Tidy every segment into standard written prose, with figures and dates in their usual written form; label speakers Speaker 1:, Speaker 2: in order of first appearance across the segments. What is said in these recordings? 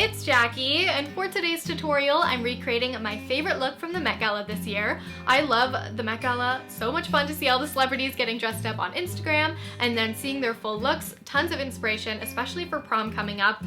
Speaker 1: it's Jackie, and for today's tutorial I'm recreating my favorite look from the Met Gala this year. I love the Met Gala, so much fun to see all the celebrities getting dressed up on Instagram and then seeing their full looks. Tons of inspiration, especially for prom coming up.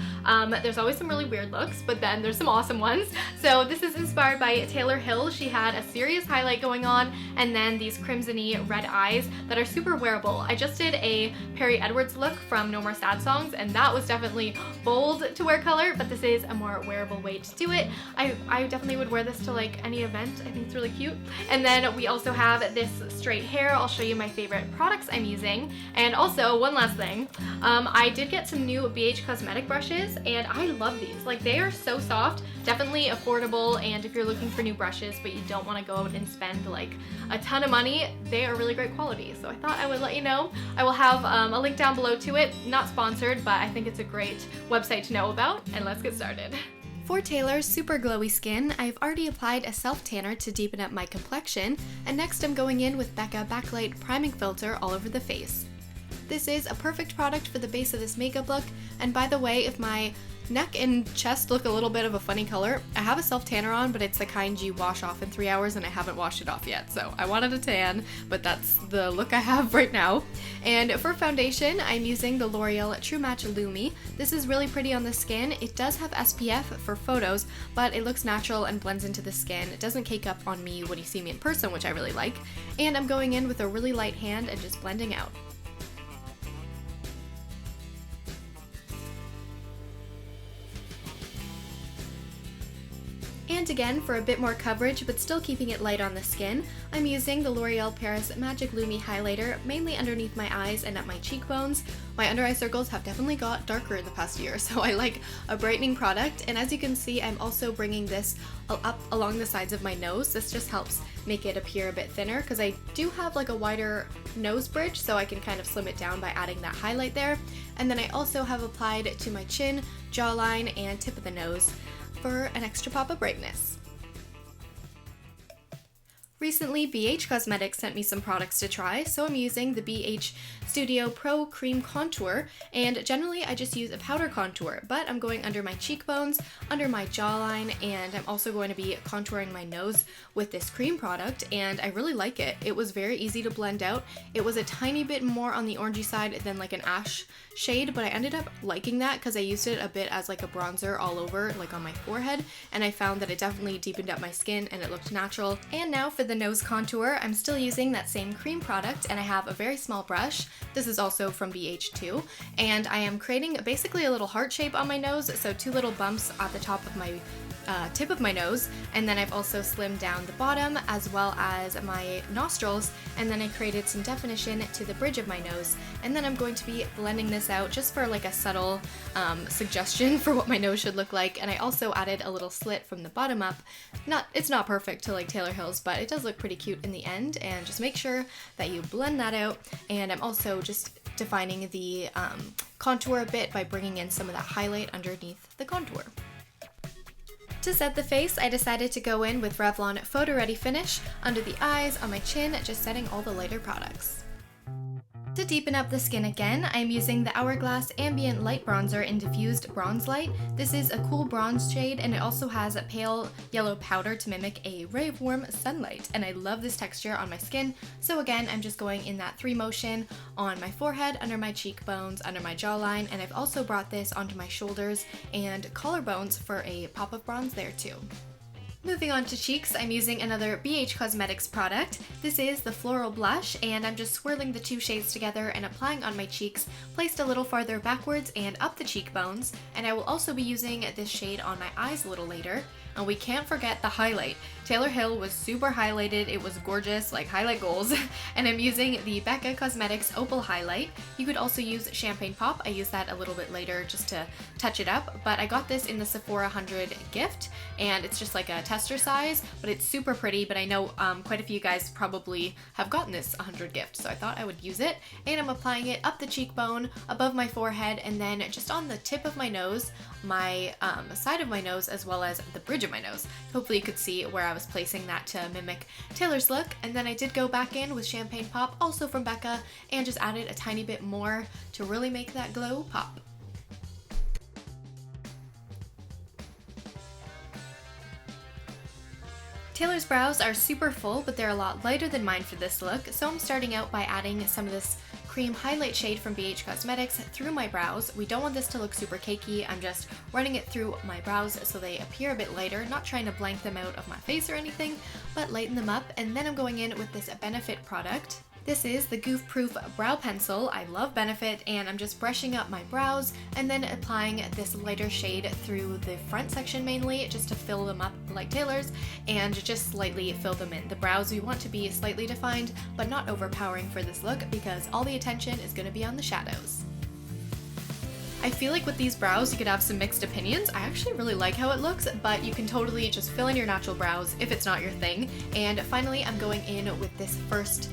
Speaker 1: There's always some really weird looks, but then there's some awesome ones. So this is inspired by Taylor Hill. She had a serious highlight going on and then these crimson-y red eyes that are super wearable. I just did a Perry Edwards look from No More Sad Songs and that was definitely bold to wear color, but this is a more wearable way to do it. I definitely would wear this to like any event. I think it's really cute. And then we also have this straight hair. I'll show you my favorite products I'm using. And also one last thing, I did get some new Beige cosmetic brushes and I love these. Like they are so soft, definitely affordable, and if you're looking for new brushes but you don't want to go out and spend like a ton of money, they are really great quality. So I thought I would let you know. I will have a link down below to it. Not sponsored, but I think it's a great website to know about, and let's get started. For Taylor's super glowy skin, I've already applied a self tanner to deepen up my complexion, and next I'm going in with Becca Backlight priming filter all over the face. This is a perfect product for the base of this makeup look, and by the way, if my neck and chest look a little bit of a funny color, I have a self tanner on, but it's the kind you wash off in 3 hours and I haven't washed it off yet, so I wanted a tan, but that's the look I have right now. And for foundation, I'm using the L'Oreal True Match Lumi. This is really pretty on the skin. It does have SPF for photos, but it looks natural and blends into the skin. It doesn't cake up on me when you see me in person, which I really like. And I'm going in with a really light hand and just blending out. And again, for a bit more coverage but still keeping it light on the skin, I'm using the L'Oreal Paris Magic Lumi Highlighter mainly underneath my eyes and at my cheekbones. My under eye circles have definitely got darker in the past year, so I like a brightening product. And as you can see, I'm also bringing this up along the sides of my nose. This just helps make it appear a bit thinner because I do have like a wider nose bridge, so I can kind of slim it down by adding that highlight there. And then I also have applied it to my chin, jawline, and tip of the nose for an extra pop of brightness. Recently, BH Cosmetics sent me some products to try, so I'm using the BH Studio Pro Cream Contour, and generally I just use a powder contour, but I'm going under my cheekbones, under my jawline, and I'm also going to be contouring my nose with this cream product, and I really like it. It was very easy to blend out. It was a tiny bit more on the orangey side than like an ash shade, but I ended up liking that because I used it a bit as like a bronzer all over, like on my forehead, and I found that it definitely deepened up my skin and it looked natural. And now for the nose contour, I'm still using that same cream product, and I have a very small brush. This is also from BH too, and I am creating basically a little heart shape on my nose, so 2 little bumps at the top of my tip of my nose, and then I've also slimmed down the bottom as well as my nostrils, and then I created some definition to the bridge of my nose, and then I'm going to be blending this out just for like a subtle suggestion for what my nose should look like. And I also added a little slit from the bottom up. It's not perfect to like Taylor Hill's, but it does look pretty cute in the end, and just make sure that you blend that out. And I'm also just defining the contour a bit by bringing in some of that highlight underneath the contour. To set the face, I decided to go in with Revlon Photo Ready Finish under the eyes, on my chin, just setting all the lighter products. To deepen up the skin again, I'm using the Hourglass Ambient Light Bronzer in Diffused Bronze Light. This is a cool bronze shade, and it also has a pale yellow powder to mimic a ray of warm sunlight, and I love this texture on my skin. So again, I'm just going in that 3 motion on my forehead, under my cheekbones, under my jawline, and I've also brought this onto my shoulders and collarbones for a pop of bronze there too. Moving on to cheeks, I'm using another BH Cosmetics product. This is the Floral Blush, and I'm just swirling the 2 shades together and applying on my cheeks, placed a little farther backwards and up the cheekbones, and I will also be using this shade on my eyes a little later. And we can't forget the highlight. Taylor Hill was super highlighted. It was gorgeous, like highlight goals. And I'm using the Becca Cosmetics Opal highlight. You could also use Champagne Pop. I use that a little bit later just to touch it up, but I got this in the Sephora 100 gift, and it's just like a tester size, but it's super pretty. But I know quite a few guys probably have gotten this 100 gift, so I thought I would use it. And I'm applying it up the cheekbone, above my forehead, and then just on the tip of my nose, my side of my nose, as well as the bridge of my nose. Hopefully you could see where I was placing that to mimic Taylor's look. And then I did go back in with Champagne Pop, also from Becca, and just added a tiny bit more to really make that glow pop. Taylor's brows are super full, but they're a lot lighter than mine for this look, so I'm starting out by adding some of this cream highlight shade from BH Cosmetics through my brows. We don't want this to look super cakey, I'm just running it through my brows so they appear a bit lighter, not trying to blank them out of my face or anything, but lighten them up, and then I'm going in with this Benefit product. This is the Goof Proof Brow Pencil. I love Benefit, and I'm just brushing up my brows and then applying this lighter shade through the front section mainly, just to fill them up like Taylor's and just slightly fill them in. The brows we want to be slightly defined, but not overpowering for this look because all the attention is going to be on the shadows. I feel like with these brows you could have some mixed opinions. I actually really like how it looks, but you can totally just fill in your natural brows if it's not your thing. And finally I'm going in with this first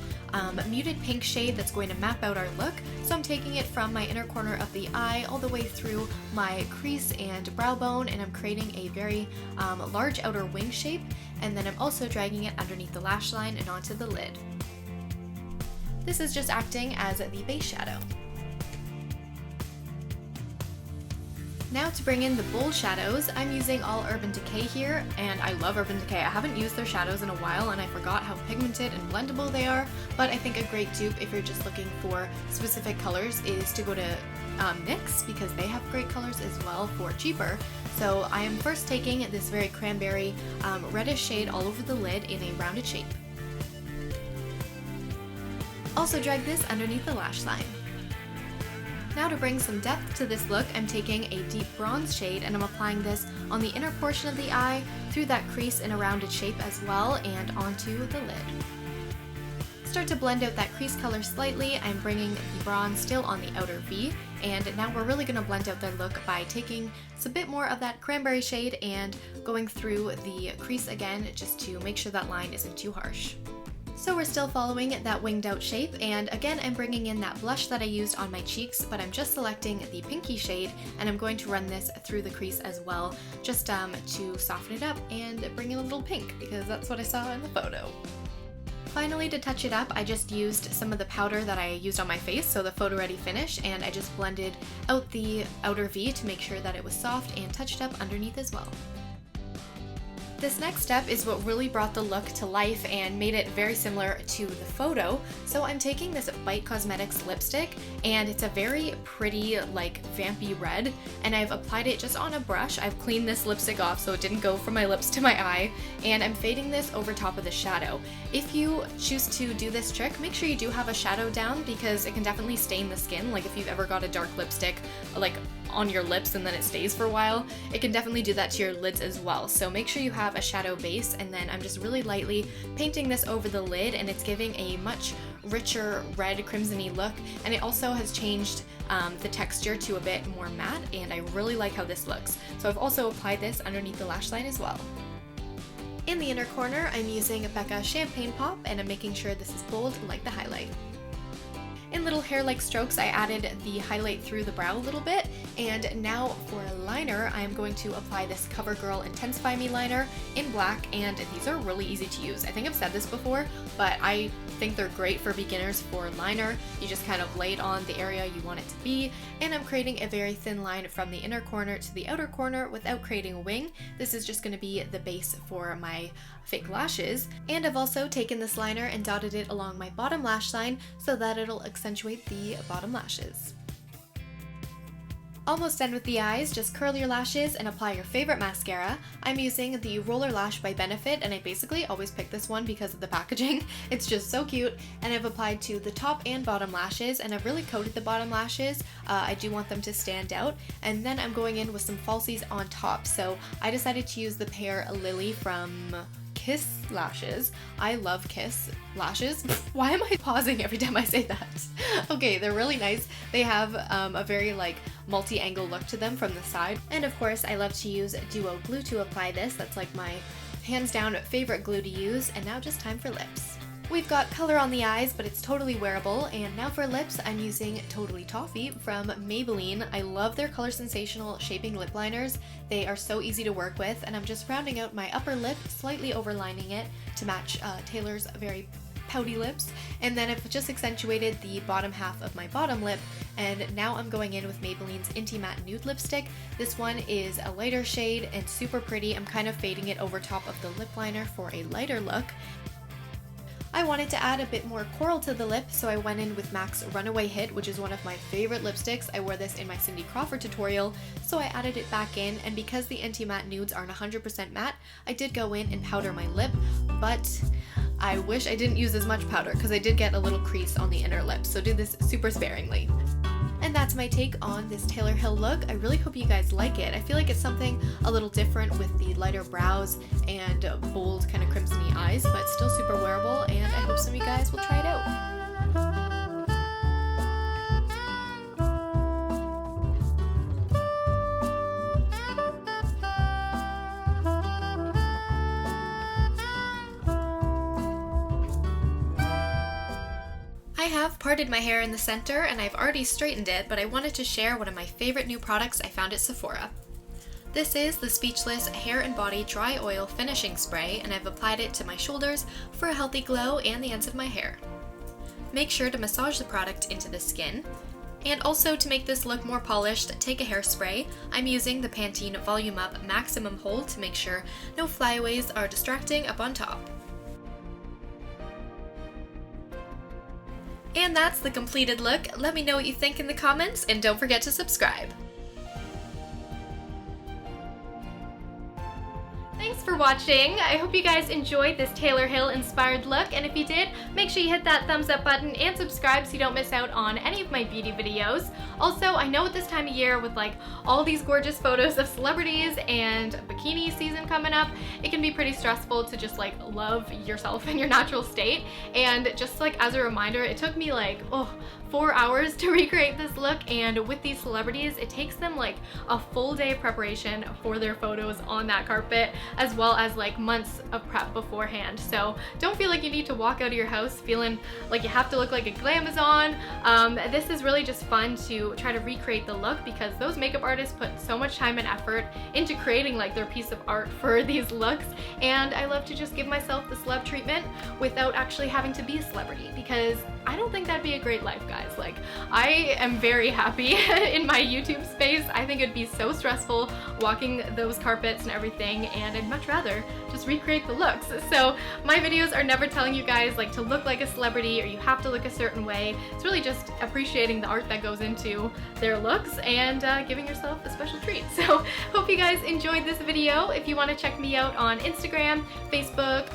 Speaker 1: muted pink shade that's going to map out our look. So I'm taking it from my inner corner of the eye all the way through my crease and brow bone, and I'm creating a very large outer wing shape, and then I'm also dragging it underneath the lash line and onto the lid. This is just acting as the base shadow. Now to bring in the bold shadows, I'm using all Urban Decay here, and I love Urban Decay. I haven't used their shadows in a while and I forgot how pigmented and blendable they are, but I think a great dupe if you're just looking for specific colors is to go to NYX, because they have great colors as well for cheaper. So I am first taking this very cranberry reddish shade all over the lid in a rounded shape. Also drag this underneath the lash line. Now to bring some depth to this look, I'm taking a deep bronze shade and I'm applying this on the inner portion of the eye, through that crease in a rounded shape as well, and onto the lid. Start to blend out that crease color slightly. I'm bringing the bronze still on the outer V, and now we're really going to blend out their look by taking a bit more of that cranberry shade and going through the crease again, just to make sure that line isn't too harsh. So we're still following that winged out shape, and again I'm bringing in that blush that I used on my cheeks, but I'm just selecting the pinky shade and I'm going to run this through the crease as well, just to soften it up and bring in a little pink, because that's what I saw in the photo. Finally, to touch it up, I just used some of the powder that I used on my face, so the photo ready finish, and I just blended out the outer V to make sure that it was soft and touched up underneath as well. This next step is what really brought the look to life and made it very similar to the photo. So I'm taking this Bite Cosmetics lipstick, and it's a very pretty, like, vampy red, and I've applied it just on a brush. I've cleaned this lipstick off so it didn't go from my lips to my eye, and I'm fading this over top of the shadow. If you choose to do this trick, make sure you do have a shadow down, because it can definitely stain the skin. Like if you've ever got a dark lipstick like on your lips and then it stays for a while, it can definitely do that to your lids as well. So make sure you have a shadow base, and then I'm just really lightly painting this over the lid, and it's giving a much richer red crimson-y look, and it also has changed the texture to a bit more matte, and I really like how this looks. So I've also applied this underneath the lash line as well. In the inner corner, I'm using Becca Champagne Pop, and I'm making sure this is bold like the highlight. In little hair-like strokes, I added the highlight through the brow a little bit, and now for a liner, I'm going to apply this COVERGIRL Intensify Me liner in black, and these are really easy to use. I think I've said this before, but I think they're great for beginners for liner. You just kind of lay it on the area you want it to be, and I'm creating a very thin line from the inner corner to the outer corner without creating a wing. This is just going to be the base for my fake lashes, and I've also taken this liner and dotted it along my bottom lash line so that it'll accentuate the bottom lashes. Almost done with the eyes, just curl your lashes and apply your favorite mascara. I'm using the Roller Lash by Benefit, and I basically always pick this one because of the packaging. It's just so cute, and I've applied to the top and bottom lashes, and I've really coated the bottom lashes. I do want them to stand out, and then I'm going in with some falsies on top. So I decided to use the pair Lily from Kiss Lashes. I love Kiss lashes. Why am I pausing every time I say that? Okay, they're really nice. They have a very like multi-angle look to them from the side. And of course, I love to use Duo glue to apply this. That's like my hands down favorite glue to use. And now just time for lips. We've got color on the eyes, but it's totally wearable, and now for lips, I'm using Totally Toffee from Maybelline. I love their Color Sensational shaping lip liners. They are so easy to work with, and I'm just rounding out my upper lip, slightly overlining it to match Taylor's very pouty lips, and then I've just accentuated the bottom half of my bottom lip, and now I'm going in with Maybelline's Inti-Matte Nude lipstick. This one is a lighter shade and super pretty. I'm kind of fading it over top of the lip liner for a lighter look. I wanted to add a bit more coral to the lip, so I went in with MAC's Runaway Hit, which is one of my favorite lipsticks. I wore this in my Cindy Crawford tutorial, so I added it back in, and because the Inti-Matte nudes aren't 100% matte, I did go in and powder my lip, but I wish I didn't use as much powder because I did get a little crease on the inner lip, so do this super sparingly. And that's my take on this Taylor Hill look. I really hope you guys like it. I feel like it's something a little different with the lighter brows and bold kind of crimsony eyes, but still super wearable, and I hope some of you guys will try it out. I have parted my hair in the center and I've already straightened it, but I wanted to share one of my favorite new products I found at Sephora. This is the Speechless Hair and Body Dry Oil Finishing Spray, and I've applied it to my shoulders for a healthy glow and the ends of my hair. Make sure to massage the product into the skin. And also, to make this look more polished, take a hairspray. I'm using the Pantene Volume Up Maximum Hold to make sure no flyaways are distracting up on top. And that's the completed look. Let me know what you think in the comments, and don't forget to subscribe. Thanks for watching. I hope you guys enjoyed this Taylor Hill inspired look, and if you did, make sure you hit that thumbs up button and subscribe so you don't miss out on any of my beauty videos. Also, I know at this time of year with like all these gorgeous photos of celebrities and bikini season coming up, it can be pretty stressful to just like love yourself in your natural state. And just like as a reminder, it took me like 4 hours to recreate this look, and with these celebrities, it takes them like a full day of preparation for their photos on that carpet, as well as like months of prep beforehand. So don't feel like you need to walk out of your house feeling like you have to look like a glamazon. This is really just fun to try to recreate the look because those makeup artists put so much time and effort into creating like their piece of art for these looks, and I love to just give myself the celeb treatment without actually having to be a celebrity, because I don't think that'd be a great life, guys. Like, I am very happy in my YouTube space. I think it'd be so stressful walking those carpets and everything, and I'd much rather just recreate the looks. So my videos are never telling you guys like to look like a celebrity or you have to look a certain way. It's really just appreciating the art that goes into their looks and giving yourself a special treat. So hope you guys enjoyed this video. If you want to check me out on Instagram, Facebook,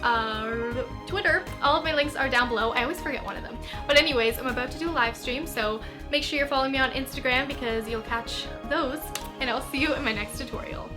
Speaker 1: Twitter, all of my links are down below. I always forget one of them. But anyways, I'm about to do a live stream, so make sure you're following me on Instagram because you'll catch those, and I'll see you in my next tutorial.